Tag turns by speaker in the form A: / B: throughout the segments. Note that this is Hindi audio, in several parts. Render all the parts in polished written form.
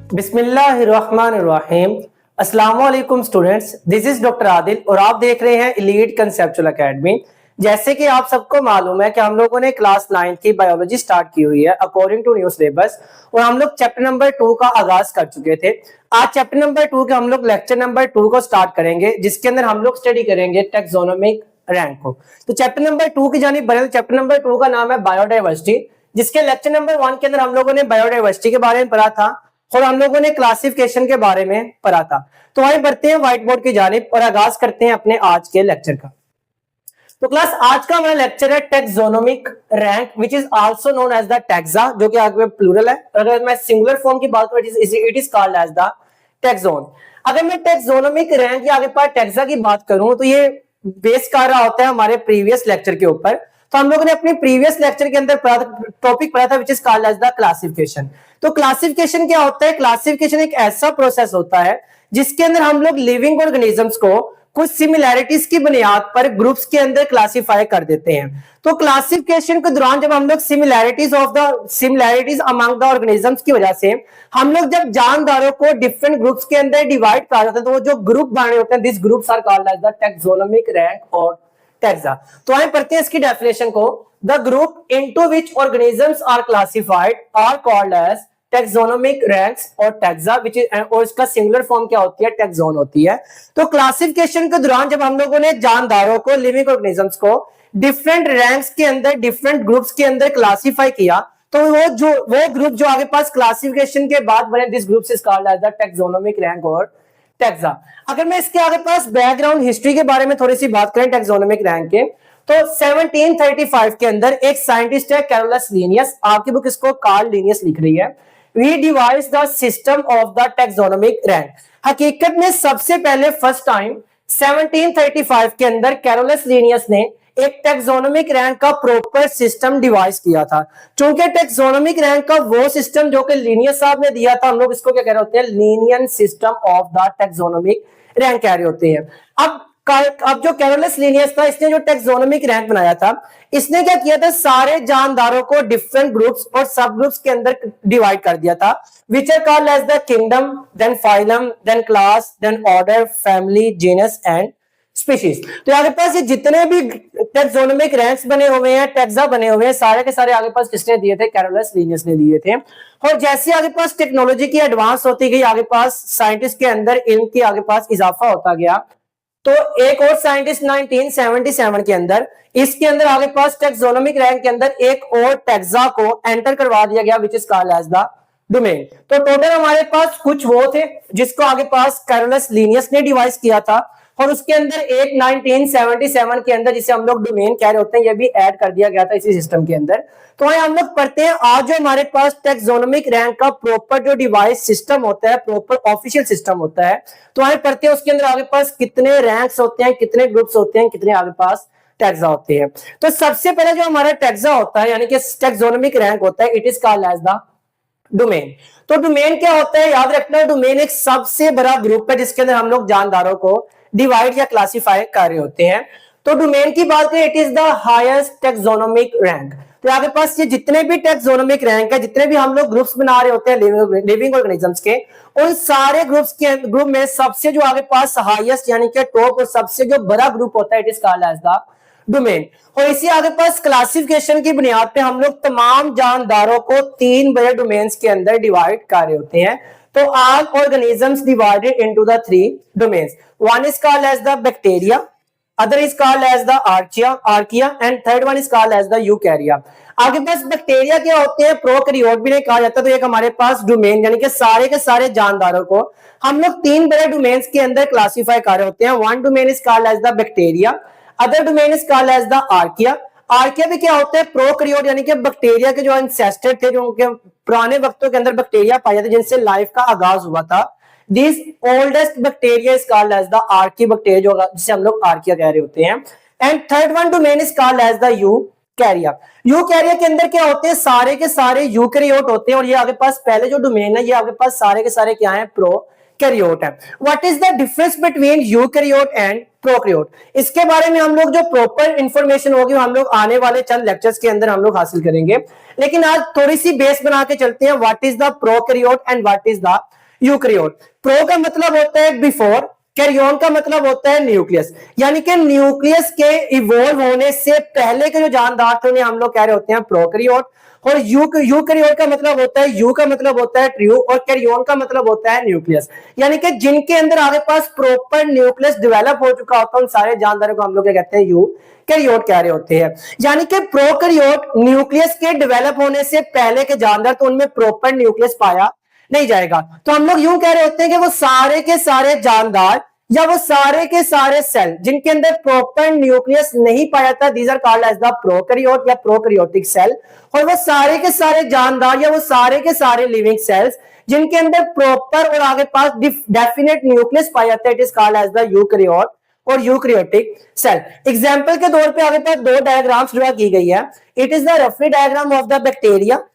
A: बिस्मिल्लाहिर्रहमानिर्रहीम। अस्सलाम वालेकुम students, this is doctor Adil और आप देख रहे हैं एलीट कंसेप्चुअल एकेडमी। जैसे कि आप सबको मालूम है कि हम लोगों ने क्लास 9 की बायोलॉजी स्टार्ट की हुई है अकॉर्डिंग टू न्यू सिलेबस और हम लोग चैप्टर नंबर 2 का आगाज कर चुके थे। आज चैप्टर नंबर 2 के हम लोग लेक्चर नंबर 2 को स्टार्ट करेंगे, जिसके अंदर हम लोग स्टडी करेंगे टैक्सोनॉमिक रैंक को। तो चैप्टर नंबर 2 की जानिब बढ़े। चैप्टर नंबर 2 का नाम है बायोडाइवर्सिटी, जिसके लेक्चर नंबर 1 के अंदर हम लोगों ने बायोडाइवर्सिटी के बारे में पढ़ा था और हम लोगों ने क्लासिफिकेशन के बारे में पढ़ा था। तो आइए बढ़ते हैं व्हाइट बोर्ड की जानिब और आगाज करते हैं अपने आज के लेक्चर का। तो क्लास आज का हमारा लेक्चर है taxonomic rank which is also known as the taxa, जो कि आगे प्लूरल है। अगर मैं सिंगुलर फॉर्म की बात करूं it is called as the taxon. अगर मैं टैक्सोनॉमिक रैंक या आगे पास टैक्सा की बात करूं तो ये बेस कर रहा होता है हमारे प्रीवियस लेक्चर के ऊपर। तो हम लोगों ने अपने प्रीवियस लेक्चर के अंदर टॉपिक पढ़ा था which is called as the classification. तो क्लासिफिकेशन क्या होता है? क्लासिफिकेशन एक ऐसा प्रोसेस होता है जिसके अंदर हम लोग लिविंग ऑर्गेनिजम्स को कुछ सिमिलैरिटीज की बुनियाद पर ग्रुप्स के अंदर क्लासिफाई कर देते हैं। तो क्लासिफिकेशन के दौरान जब हम लोग सिमिलैरिटीज अमंग द ऑर्गेनिजम्स की वजह से हम लोग जब जानदारों को डिफरेंट ग्रुप्स के अंदर डिवाइड कर जाते हैं तो वो जो ग्रुप बने होते हैं this groups are called as the taxonomic rank और टैक्सा। तो आइए पढ़ते हैं इसकी डेफिनेशन को। The group into which organisms are classified are called as taxonomic ranks और टैक्सा विच इज, और इसका सिंगुलर फॉर्म क्या होती है? टैक्सोन होती है। तो क्लासिफिकेशन के दौरान जब हम लोगों ने जानदारों को लिविंग ऑर्गेनिजम्स को डिफरेंट रैंक्स के अंदर डिफरेंट ग्रुप्स के अंदर क्लासिफाई किया तो वो ग्रुप जो आगे पास क्लासिफिकेशन के बाद बने this groups is called as the taxonomic rank और टैक्सा। अगर मैं इसके आगे पास बैकग्राउंड हिस्ट्री के बारे में थोड़ी सी बात करें टैक्सोनॉमिक रैंक के, तो 1735 के अंदर एक साइंटिस्ट है कैरोलस लीनियस, आपकी बुक इसको कार्ल लीनियस लिख रही है। We devised the system of the taxonomic rank। हकीकत में सबसे पहले फर्स्ट टाइम 1735 के अंदर कैरोलस लीनियस ने एक टैक्सोनॉमिक रैंक का प्रॉपर सिस्टम डिवाइस किया था। क्योंकि टैक्सोनॉमिक रैंक का वो सिस्टम जो कि लीनियस साहब ने दिया था, हम लोग इसको क्या कह रहे होते हैं? Linnean system of the taxonomic rank कह रहे होते हैं। अब जो कैरोलस लीनियस था इसने जो टैक्सोनॉमिक रैंक बनाया था, इसने क्या किया था? सारे जानदारों को डिफरेंट ग्रुप्स और सब ग्रुप्स के अंदर डिवाइड कर दिया था which are called as the kingdom, then phylum, then class, then order, family, genus and species. तो आगे पास ये जितने भी टैक्सोनॉमिक रैंक्स बने हुए हैं, टैक्सा बने हुए हैं, सारे के सारे आगे पास किसने दिए थे? कैरोलस लीनियस ने दिए थे। और जैसे आगे पास टेक्नोलॉजी की एडवांस होती गई, आगे पास साइंटिस्ट के अंदर इल्म की आगे पास इजाफा होता गया, तो एक और साइंटिस्ट 1977 के अंदर इसके अंदर आगे पास टैक्सोनॉमिक रैंक के अंदर एक और टैक्सा को एंटर करवा दिया गया which is called as the domain. तो टोटल हमारे पास कुछ वो थे जिसको आगे पास कैरोलस लीनियस ने डिवाइस किया था और उसके अंदर एक 1977 के अंदर जिसे हम लोग डोमेन कह रहे होते हैं ये भी ऐड कर दिया गया था इसी सिस्टम के अंदर। तो आइए हम लोग पढ़ते हैं आज जो हमारे पास टैक्सोनॉमिक रैंक का प्रॉपर जो डिवाइस सिस्टम होता है, प्रॉपर ऑफिशियल सिस्टम होता है। तो आइए पढ़ते हैं उसके अंदर आगे पास कितने रैंक्स होते हैं, कितने ग्रुप्स होते हैं, कितने आगे पास टैक्सा होते हैं। तो सबसे पहले जो हमारा टैक्सा होता है यानी कि टैक्सोनॉमिक रैंक होता है, it is called as the domain. तो डोमेन क्या होता है? याद रखना, डोमेन एक सबसे बड़ा ग्रुप है जिसके अंदर हम लोग जानदारों को डिवाइड या क्लासिफाई कर रहे होते हैं। तो डोमेन की बात करें, it is the highest taxonomic rank. तो आपके पास ये जितने भी टैक्सोनॉमिक रैंक है, जितने भी हम लोग ग्रुप्स बना रहे होते हैं लिविंग ऑर्गेनिजम्स के, उन सारे ग्रुप में सबसे जो आगे पास हाईएस्ट यानी कि टॉप और सबसे जो बड़ा ग्रुप होता है, it is called as the domain. और इसी आगे पास क्लासिफिकेशन की बुनियाद पे हम लोग तमाम जानदारों को 3 बड़े डोमेन्स के अंदर डिवाइड कर रहे होते हैं। तो all organisms divided into the 3 domains. One is called as the bacteria, other is called as the archaea and third one is called as the eukarya। आगे पास बैक्टीरिया क्या होते हैं? प्रोकैरियोट भी नहीं कहा जाता। तो एक हमारे पास डोमेन यानी कि सारे के सारे जानदारों को हम लोग 3 बड़े डोमेन्स के अंदर क्लासिफाई कर रहे होते हैं। One domain is called as the bacteria, other domain is called as the archaea. Archaea भी क्या होता है? प्रोकैरियोट यानी कि बैक्टीरिया के जो एंसेस्टर थे, जो उनके पुराने वक्तों के अंदर बैक्टीरिया पाए जाते जिनसे लाइफ का आगाज हुआ था। This oldest bacteria is called as the archaebacteria, जो जिसे हम लोग आर्किया कह रहे होते हैं। And third one domain is called as the eukarya. Eukarya के अंदर क्या होते हैं? सारे के सारे यूकैरियोट होते हैं। और ये आगे पास पहले जो डोमेन है ये आगे पास सारे के सारे क्या है? प्रोकैरियोट है। What is the difference between eukaryote and prokaryote? इसके बारे में हम लोग जो प्रॉपर इंफॉर्मेशन होगी हम लोग आने वाले चंद लेक्चर्स के अंदर हम लोग हासिल करेंगे, लेकिन आज थोड़ी सी बेस बना के चलते हैं। What is the prokaryote and what is the eukaryote. Pro का मतलब होता है बिफोर, कैरियन का मतलब होता है न्यूक्लियस, यानी कि न्यूक्लियस के इवॉल्व होने से पहले के जो जानदार थे उन्हें हम लोग कह रहे होते हैं प्रोकैरियोट। और यूकैरियोट का मतलब होता है, यू का मतलब होता है ट्रू और कैरियन का मतलब होता है न्यूक्लियस, यानी कि जिनके अंदर आगे पास प्रॉपर न्यूक्लियस डेवलप हो चुका होता है उन सारे जानदारों को हम लोग क्या कहते हैं, यूकैरियोट कह रहे होते हैं। यानी कि प्रोकैरियोट न्यूक्लियस के डेवलप होने से पहले के जानदार, तो उनमें प्रॉपर न्यूक्लियस पाया नहीं जाएगा। तो हम लोग यूं कह रहे होते हैं कि वो सारे के सारे जानदार या वो सारे के सारे सेल जिनके अंदर प्रॉपर न्यूक्लियस नहीं पाया जाता, these are called as the prokaryote या प्रोकैरियोटिक सेल। और वो सारे के सारे जानदार या वो सारे के सारे लिविंग सेल्स जिनके अंदर प्रॉपर और आगे पास डेफिनेट न्यूक्लियस पाया जाता है, it is called as the eukaryote और यूकैरियोटिक सेल। एग्जाम्पल के तौर पे आगे पास दो डायग्राम्स ड्रा की गई है। It is the referee diagram of the bacteria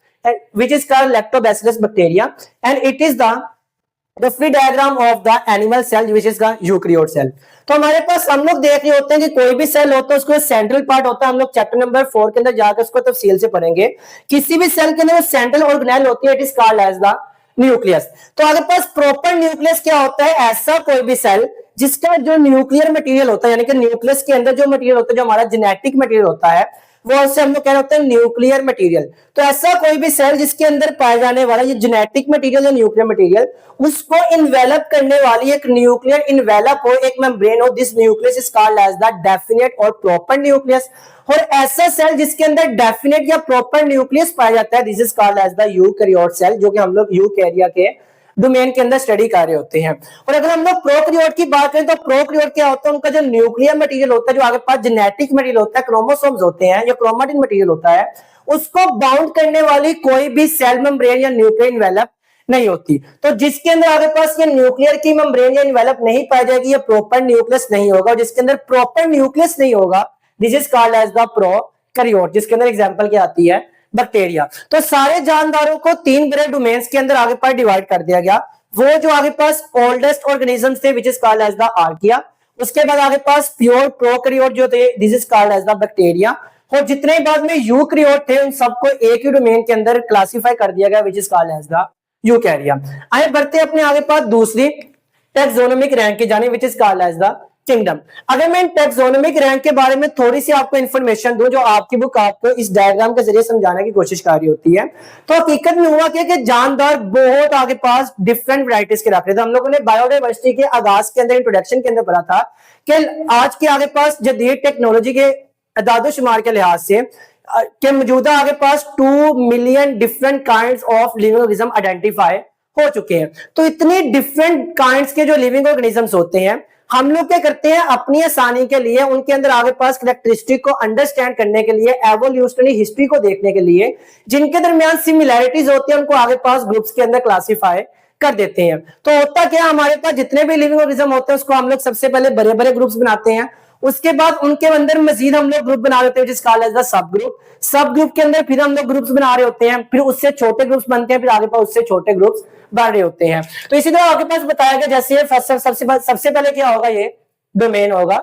A: which is called lactobacillus bacteria and it is the free diagram of the animal cell which is the eukaryote cell। तो हमारे पास हम लोग देख रहे होते हैं कि कोई भी सेल होता है उसको सेंट्रल पार्ट होता है, हम लोग चैप्टर नंबर 4 के अंदर जाकर उसको तफसील से पढ़ेंगे। किसी भी सेल के अंदर सेंट्रल ऑर्गेनेल होती है, it is called as the nucleus. तो हमारे पास प्रॉपर न्यूक्लियस क्या होता है, ऐसा कोई भी सेल जिसका जो न्यूक्लियर मटेरियल होता है, यानी कि न्यूक्लियस के अंदर जो मटेरियल होता है, जो हमारा जेनेटिक मटेरियल होता है, वो उससे हम लोग कह रहे होते हैं न्यूक्लियर मटेरियल। तो ऐसा कोई भी सेल जिसके अंदर पाए जाने वाला ये जेनेटिक मटेरियल या न्यूक्लियर मटेरियल, उसको इन्वेलप करने वाली एक न्यूक्लियर इन्वेलप हो, एक मेम्ब्रेन हो, this nucleus is called as the definite और प्रॉपर न्यूक्लियस। और ऐसा सेल जिसके अंदर डेफिनेट या प्रॉपर न्यूक्लियस पाया जाता है, this is called as the eukaryote cell, जो कि हम लोग यूकैरिया के डोमेन के अंदर स्टडी कर रहे होते हैं। और अगर हम लोग प्रोकैरियोट की बात करें तो प्रोकैरियोट क्या होता है, उनका जो न्यूक्लियर मटेरियल होता है, जो आगे पास जेनेटिक मटेरियल होता है, क्रोमोसोम्स होते हैं या क्रोमेटिन मटेरियल होता है, उसको बाउंड करने वाली कोई भी सेल मेम्ब्रेन या न्यूक्लियर इन्वेलप नहीं होती। तो जिसके अंदर आगे पास ये न्यूक्लियर की मेम्ब्रेन या इन्वेलप नहीं पाई जाएगी, ये प्रॉपर न्यूक्लियस नहीं होगा। और जिसके अंदर प्रॉपर न्यूक्लियस नहीं होगा, this is called as the prokaryote, जिसके अंदर एग्जांपल क्या आती है, बैक्टीरिया। तो सारे जानदारों को तीन बड़े डोमेन्स के अंदर आगे पास डिवाइड कर दिया गया। वो जो आगे पास ओल्डेस्ट ऑर्गेनिजम्स थे which is called as the archaea, उसके बाद आगे पास प्योर प्रोकैरियोट जो थे, this is called as the bacteria. और जितने बाद में यूकैरियोट थे उन सबको एक ही डोमेन के अंदर क्लासिफाई कर दिया गया which is called as the eukarya. आइए बढ़ते अपने आगे पास दूसरी टैक्सोनोमिक रैंक की जाने which is called as the kingdom. अगर मैं टैक्सोनोमिक रैंक के बारे में थोड़ी सी आपको इंफॉर्मेशन दूं, जो आपकी बुक आपको इस डायग्राम के जरिए समझाने की कोशिश कर रही होती है, तो हकीकत में हुआ क्या कि जानदार बहुत आगे पास डिफरेंट वैरायटीज के रख रहे थे। हम लोगों ने बायोडाइवर्सिटी के आगाज के अंदर, इंट्रोडक्शन के अंदर पढ़ा था कि आज के आगे पास जदीद टेक्नोलॉजी के अदादोशुमार के लिहाज से के मौजूदा आगे पास 2 million different kinds of living organism identify हो चुके हैं। तो इतने डिफरेंट काइंड्स के जो लिविंग ऑर्गेनिजम्स होते हैं, हम लोग क्या करते हैं अपनी आसानी के लिए, उनके अंदर आगे पास कैरेक्टरिस्टिक को अंडरस्टैंड करने के लिए, एवोल्यूशनरी हिस्ट्री को देखने के लिए, जिनके दरमियान सिमिलैरिटीज होती है उनको आगे पास ग्रुप्स के अंदर क्लासिफाई कर देते हैं। तो होता क्या, हमारे पास जितने भी लिविंग ऑर्गेनिज्म होते हैं उसको हम लोग सबसे पहले बड़े बड़े ग्रुप्स बनाते हैं, उसके बाद उनके अंदर मजीद हम लोग ग्रुप बना देते हैं, जिसका called as the subgroup. Subgroup के अंदर फिर हम लोग ग्रुप्स बना रहे होते हैं, फिर उससे छोटे ग्रुप्स बनते हैं, फिर आगे पास उससे छोटे ग्रुप्स बन रहे होते हैं। तो इसी तरह आपके पास बताया गया, जैसे सबसे पहले क्या होगा, ये डोमेन होगा।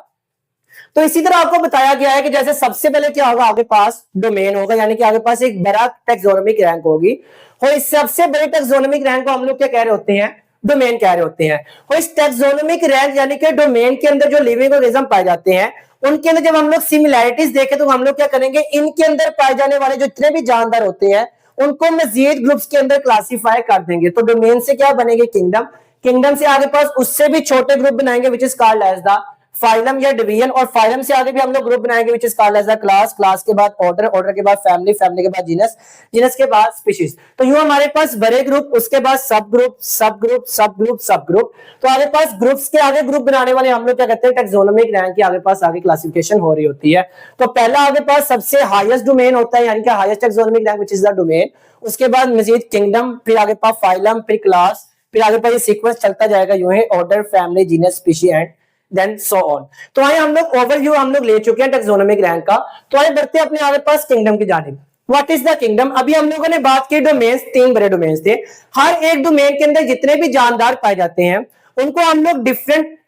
A: तो इसी तरह आपको बताया गया है कि जैसे सबसे पहले क्या होगा, आगे पास डोमेन होगा, यानी कि आगे पास एक बड़ा टैक्सोनोमिक रैंक होगी। और इस सबसे बड़े टैक्सोनोमिक रैंक को हम लोग क्या कह रहे होते हैं, डोमेन कह रहे होते हैं। और इस टैक्सोनोमिक रैंक यानी कि डोमेन के अंदर जो लिविंग ऑर्गेनिज्म पाए जाते हैं, उनके अंदर जब हम लोग सिमिलैरिटीज देखें तो हम लोग क्या करेंगे, इनके अंदर पाए जाने वाले जो जितने भी जानदार होते हैं उनको मजीद ग्रुप्स के अंदर क्लासिफाई कर देंगे। तो डोमेन से क्या बनेंगे, किंगडम। किंगडम से आगे पास उससे भी छोटे ग्रुप बनाएंगे which is called as the phylum या डिवीजन। और फाइलम से आगे भी हम लोग ग्रुप बनाएंगे which is called as the class. Class के बाद ऑर्डर, ऑर्डर के बाद फैमिली, फैमिली के बाद जीनस, जीनस के बाद स्पीशीज। तो यूं हमारे पास बड़े ग्रुप, उसके बाद सब group, subgroup, subgroup, सब ग्रुप। तो आगे पास ग्रुप्स के आगे ग्रुप बनाने वाले हम लोग क्या कहते हैं, टैक्सोनोमिक रैंक की आगे पास आगे क्लासिफिकेशन हो रही होती है। तो पहला आगे पास सबसे हाईएस्ट डोमेन होता है, यानी कि highest taxonomic rank which is the domain. उसके बाद मजीद किंगडम, फिर आगे पास फाइलम, फिर क्लास, फिर आगे पास ये सीक्वेंस चलता जाएगा यूं है, order, family, genus, species and then so on. तो आइए हम लोग ओवरव्यू हम लोग ले चुके हैं टैक्सोनोमिक रैंक का। तो आइए बढ़ते हैं अपने आगे पास किंगडम की जानिब। What is the kingdom? अभी हम लोगों ने बात की डोमेन्स, 3 बड़े डोमेन्स थे। हर एक डोमेन के अंदर जितने भी जानदार पाए जाते हैं उनको हम लोग डिफरेंट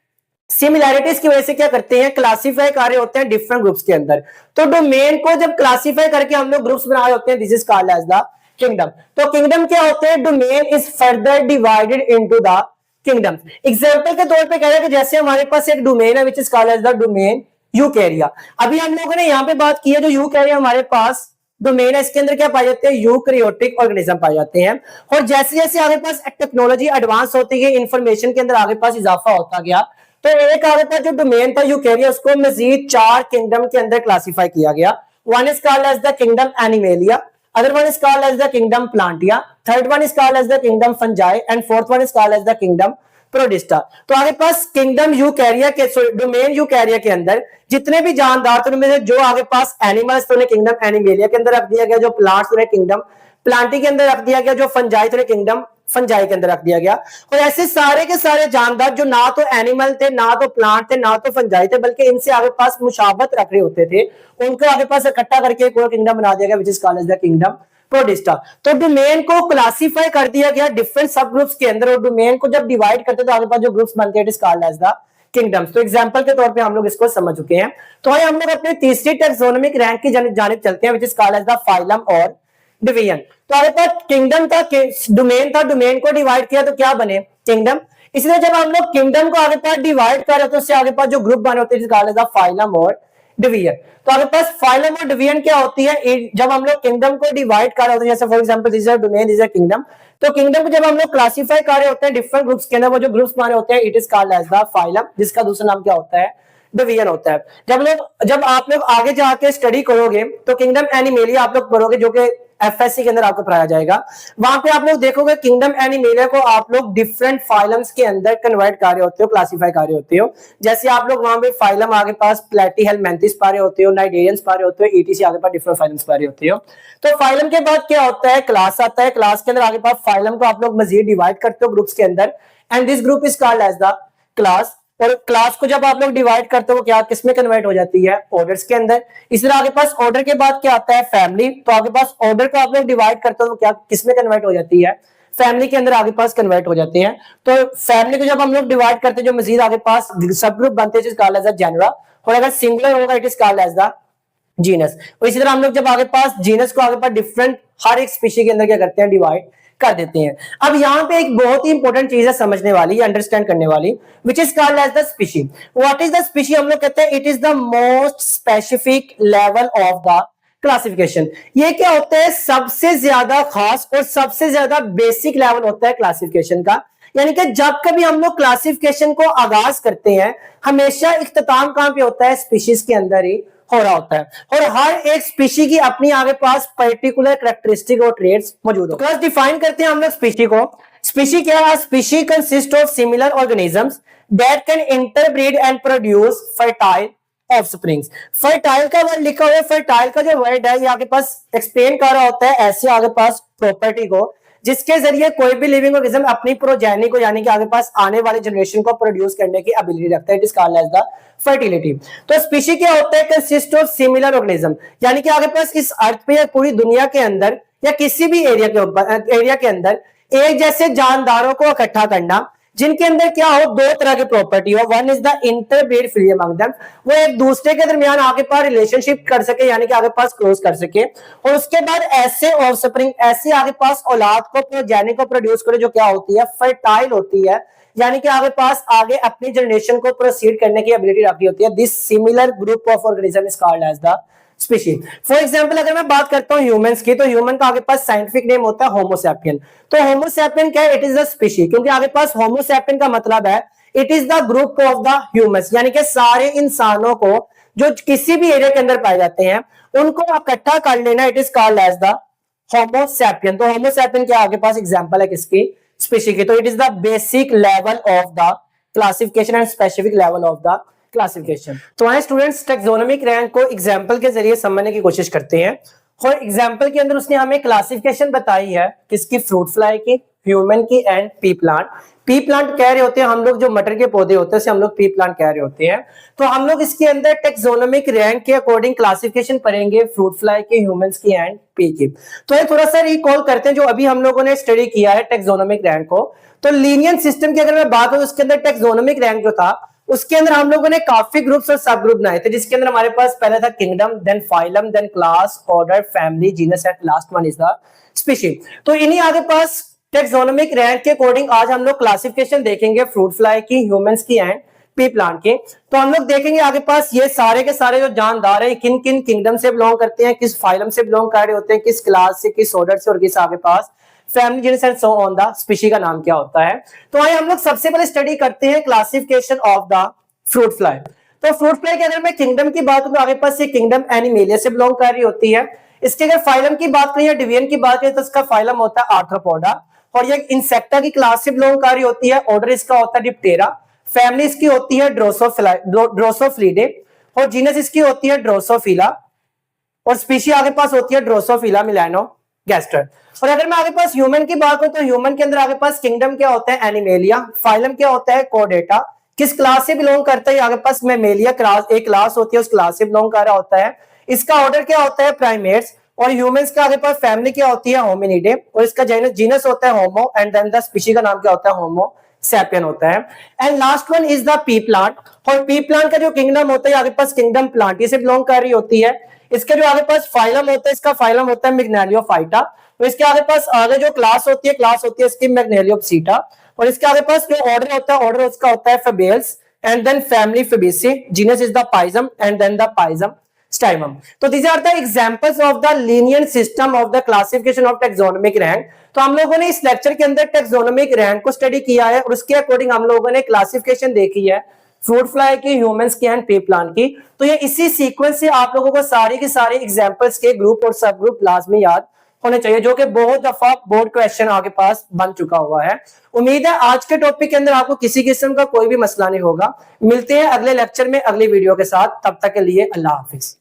A: सिमिलैरिटीज की वजह से क्या करते हैं, क्लासिफाई कर रहे होते हैं डिफरेंट ग्रुप्स के अंदर। तो डोमेन को जब क्लासिफाई करके हम लोग ग्रुप्स बना रहे होते हैं, this is called as the kingdom. तो किंगडम क्या होते हैं? Domain is further divided into the kingdom. Example के तौर पे कह रहा है कि जैसे हमारे पास एक डोमेन है which is called as the domain eukarya. अभी हम लोगों ने यहाँ पे बात की है जो यूकैरिया हमारे पास डोमेन है, इसके अंदर क्या पाए जाते हैं? यूकैरियोटिक ऑर्गेनिज्म पाए जाते हैं। और जैसे जैसे आगे पास टेक्नोलॉजी एडवांस होती है, इंफॉर्मेशन के अंदर आगे पास इजाफा होता गया, तो एक आगे पास जो डोमेन था यूकैरिया उसको मजीद 4 किंगडम के अंदर क्लासिफाई किया गया। One is called as the kingdom animalia, other one is called as the kingdom plantia, third one is called as the kingdom fungi and fourth one is called as the kingdom प्रोडिस्टा। तो आगे पास किंगडम यूकैरिया के डोमेन यूकैरिया के अंदर जितने भी जानदार थे उनमें से जो आगे पास एनिमल्स तो उन्हें किंगडम एनिमेलिया के अंदर रख दिया गया, जो प्लांट्स उन्हें किंगडम प्लांटी के अंदर रख दिया गया, जो फंजाई थे किंगडम फंजाई के अंदर रख दिया गया। और ऐसे सारे के सारे जानदार जो ना तो एनिमल थे, ना तो प्लांट थे, ना तो फंजाई थे, बल्कि इनसे आगे पास मुशाबत रख रहे होते थे, उनको आगे पास इकट्ठा करके एक और किंगडम बना दिया गया which is called as the kingdom protista. तो डोमेन को क्लासिफाई कर दिया गया डिफरेंट सब ग्रुप्स के अंदर, और डोमेन को जब डिवाइड करते तो आगे पास जो ग्रुप्स बनते हैं it is called as the kingdoms. तो एग्जांपल के तौर पे हम लोग इसको समझ चुके हैं। तो आइए हम लोग अपने तीसरी टैक्सोनॉमिक रैंक की जानिब चलते हैं which is called as the phylum और डिवीजन। तो आगे पास किंगडम था, डोमेन था, डोमेन को डिवाइड किया तो क्या बने? किंगडम। इसलिए जब हम लोग किंगडम को आगे पास डिवाइड कर रहे तो उससे आगे पास जो ग्रुप बने होते हैं फाइलम और डिवीजन। तो आगे पास फाइलम और डिवीजन क्या होती है? जब हम लोग किंगडम को डिवाइड कर रहे होते हैं, जैसे for example this is domain, this is kingdom, तो किंगडम को जब हम लोग क्लासिफाई कर रहे होते हैं डिफरेंट ग्रुप्स के अंदर, वो जो ग्रुप्स बने होते हैं it is called as the phylum, जिसका दूसरा नाम क्या होता है? डिवीजन होता है। जब आप लोग आगे जाके स्टडी करोगे तो किंगडम एनिमेलिया आप लोग पढ़ोगे, जो कि एफएससी के अंदर आपको पढ़ाया जाएगा। वहां पे आप लोग देखोगे किंगडम एनिमेलिया को आप लोग डिफरेंट फाइलम्स के अंदर कन्वर्ट कर रहे होते हो, क्लासिफाई कर रहे होते हो। जैसे आप लोग वहां पे फाइलम आगे पास प्लेटीहेलमिन्थिस पा रहे होते हो, नाइडेरियंस पा रहे होते हो, ईटीसी आगे पास डिफरेंट फाइलम्स पा रहे होते हो। तो फाइलम के बाद क्या होता है? क्लास आता है। क्लास के अंदर आगे पास फाइलम को आप लोग मजीद डिवाइड करते हो ग्रुप्स के अंदर, and this group is called as the class. और क्लास को जब आप लोग डिवाइड करते हो क्या किसमें कन्वर्ट हो जाती है? ऑर्डर्स के अंदर। इस तरह आगे पास ऑर्डर के बाद क्या आता है? फैमिली। तो आगे पास ऑर्डर को आप लोग डिवाइड करते हो क्या किसमें कन्वर्ट हो जाती है? फैमिली के अंदर आगे पास कन्वर्ट हो जाते हैं। तो फैमिली को जब हम लोग डिवाइड करते हैं जो मजीद आगे पास सब ग्रुप बनते हैं कॉल्ड एज द जेनरा, और अगर सिंगुलर होगा it is called as the genus. और इसी तरह हम लोग जब आगे पास जीनस को आगे पास डिफरेंट हर एक स्पीशीज के अंदर क्या करते हैं? डिवाइड कर देते हैं। अब यहाँ पे एक बहुत ही इंपॉर्टेंट चीज है समझने वाली, अंडरस्टैंड करने वाली, which is called as the species. What is the species? हम लोग कहते हैं it is the most specific level of the classification. ये क्या होता है? सबसे ज्यादा खास और सबसे ज्यादा बेसिक लेवल होता है क्लासिफिकेशन का। यानी कि जब कभी हम लोग क्लासिफिकेशन को आगाज करते हैं हमेशा इख्तिताम कहां पे होता है? स्पीशीज के अंदर ही हो रहा होता है। और हर एक स्पीशी की अपनी आगे पास पर्टिकुलर कैरेक्टरिस्टिक और ट्रेड्स मौजूद होते हैं। डिफाइन करते हैं हम लोग स्पीशी को। स्पीशी क्या है? Species consist of similar organisms that can interbreed and produce fertile offsprings. Fertile का वर्ड लिखा हुआ है, फर्टाइल का जो वर्ड है ये आगे पास एक्सप्लेन कर रहा होता है ऐसे आगे पास प्रॉपर्टी को जिसके जरिए कोई भी लिविंग ऑर्गेनिज्म अपनी प्रोजेनी को यानी कि आगे पास आने वाले जनरेशन को प्रोड्यूस करने की एबिलिटी रखता है। It is called as the fertility. तो स्पीशी क्या होता है? कंसिस्ट ऑफ सिमिलर ऑर्गेनिज्म, यानी कि आगे पास इस अर्थ पे या पूरी दुनिया के अंदर या किसी भी एरिया के अंदर एक जैसे जानदारों को इकट्ठा करना जिनके अंदर क्या हो? दो तरह की प्रॉपर्टी हो। One is the interbreed free among them, वो एक दूसरे के दरमियान आगे पास रिलेशनशिप कर सके यानी कि आगे पास क्रॉस कर सके, और उसके बाद ऐसे ऑफस्प्रिंग ऐसे आगे पास औलाद को प्रोजेनी को प्रोड्यूस करे जो क्या होती है? फर्टाइल होती है, यानी कि आगे पास आगे अपनी जनरेशन को प्रोसीड करने की एबिलिटी रखी होती है। This similar group of organism is called as the species. For example अगर मैं बात करता हूं ह्यूमंस की, तो ह्यूमन का आगे पास साइंटिफिक नेम होता है होमो सैपियन। तो होमो सैपियन क्या है? इट इज द स्पीशी, क्योंकि आगे पास होमो सैपियन का मतलब है it is the group of the humans, यानी कि सारे इंसानों को जो किसी भी एरिया के अंदर पाए जाते हैं उनको इकट्ठा कर लेना। It is called as the homo sapien. तो होमो सैपियन क्या आगे पास एग्जांपल है किसकी? स्पीशी की। तो it is the basic level of the classification and specific level of the classification. तो आए स्टूडेंट्स टैक्सोनॉमिक रैंक को एग्जांपल के जरिए समझने की कोशिश करते हैं। और एग्जांपल के अंदर उसने हमें क्लासिफिकेशन बताई है किसकी? फ्रूट फ्लाई की, ह्यूमन की and pea plant. P plant कह रहे होते हैं हम लोग जो मटर के पौधे होते हैं उसे हम लोग पी प्लांट कह रहे होते हैं। तो हम लोग इसके अंदर टैक्सोनॉमिक रैंक के अकॉर्डिंग क्लासिफिकेशन पढ़ेंगे फ्रूट फ्लाई की, ह्यूमंस की एंड पी की। तो ये थोड़ा सा रिकॉल करते हैं जो अभी हम लोगों ने स्टडी किया है टैक्सोनॉमिक रैंक को। तो लीनियर सिस्टम की अगर मैं बात करूं उसके अंदर टैक्सोनॉमिक रैंक जो था उसके अंदर हम लोगों ने काफी ग्रुप्स और सब ग्रुप बनाए थे, जिसके अंदर हमारे पास पहले था kingdom, then phylum, then class, order, family, genus and last one is the species. तो इन्हीं आगे पास टेक्सोनोमिक रैंक के अकॉर्डिंग आज हम लोग क्लासिफिकेशन देखेंगे फ्रूट फ्लाई की, ह्यूमंस की एंड पी प्लांट के। तो हम लोग देखेंगे आगे पास ये सारे के सारे जो जानदार है किन किन किंगडम से बिलोंग करते हैं, किस फाइलम से बिलोंग कर रहे होते हैं, किस क्लास से, किस ऑर्डर से, और किस आगे पास family, genus and so on the species का नाम क्या होता है। तो आइए हम लोग सबसे पहले स्टडी करते हैं classification of the fruit fly. तो फ्रूट फ्लाई के अंदर मैं किंगडम की बात करूं तो आगे पास ये किंगडम एनिमेलिया से बिलोंग कर रही होती है। इसके अगर फाइलम की बात करें या डिवीजन की बात करें तो इसका फाइलम होता है आर्थ्रोपोडा, और ये इंसेक्टा की क्लास से बिलोंग कर रही होती है। ऑर्डर इसका होता है डिप्टेरा, फैमिली इसकी होती है ड्रोसोफ्लीडे, और जीनस इसकी होती है ड्रोसोफिला, और स्पीशी आगे पास होती है ड्रोसोफिला मिलानो गैस्टर। और अगर मैं आगे पास ह्यूमन की बात करूं तो ह्यूमन के अंदर आगे पास किंगडम क्या होता है एनिमेलिया, फाइलम क्या होता है कोडेटा, किस क्लास से बिलोंग करता है आगे पास मेमेलिया क्लास, एक क्लास होती है उस क्लास से बिलोंग कर रहा होता है। इसका ऑर्डर क्या होता है प्राइमेट्स, और ह्यूमंस का आगे पास फैमिली क्या होती है होमिनिडे, और इसका जीनस होता है होमो, एंड देन द स्पीशी का नाम क्या होता है होमो सैपियन होता है। And last one is the P plant, और पी प्लांट का जो किंगडम होता है आगे पास किंगडम प्लांटी से बिलोंग कर रही होती है। इसका जो आगे पास फाइलम होता है, इसका फाइलम होता है मिग्नेलियोफाइटा, तो इसके आगे पास आगे जो क्लास होती है इसकी मैग्नेलियोप्सीटा, और इसके आगे पास जो ऑर्डर होता है ऑर्डर उसका होता है Fabales, and then family Fabaceae, genus is the Pisum, and then the Pisum sativum. तो these are the examples of the lenient system of the classification of taxonomic rank। तो हम लोगों ने इस लेक्चर के अंदर टेक्सोनोमिक रैंक को स्टडी किया है, और उसके अकॉर्डिंग हम लोगों ने क्लासिफिकेशन देखी है फ्रूट फ्लाई की, ह्यूमंस की एंड पी प्लांट की। तो ये इसी सीक्वेंस से आप लोगों को सारी की सारी एग्जांपल्स के ग्रुप और सब ग्रुप लाजमी याद होने चाहिए, जो कि बहुत दफा बोर्ड क्वेश्चन आगे पास बन चुका हुआ है। उम्मीद है आज के टॉपिक के अंदर आपको किसी किस्म का कोई भी मसला नहीं होगा। मिलते हैं अगले लेक्चर में अगली वीडियो के साथ, तब तक के लिए अल्लाह हाफिज।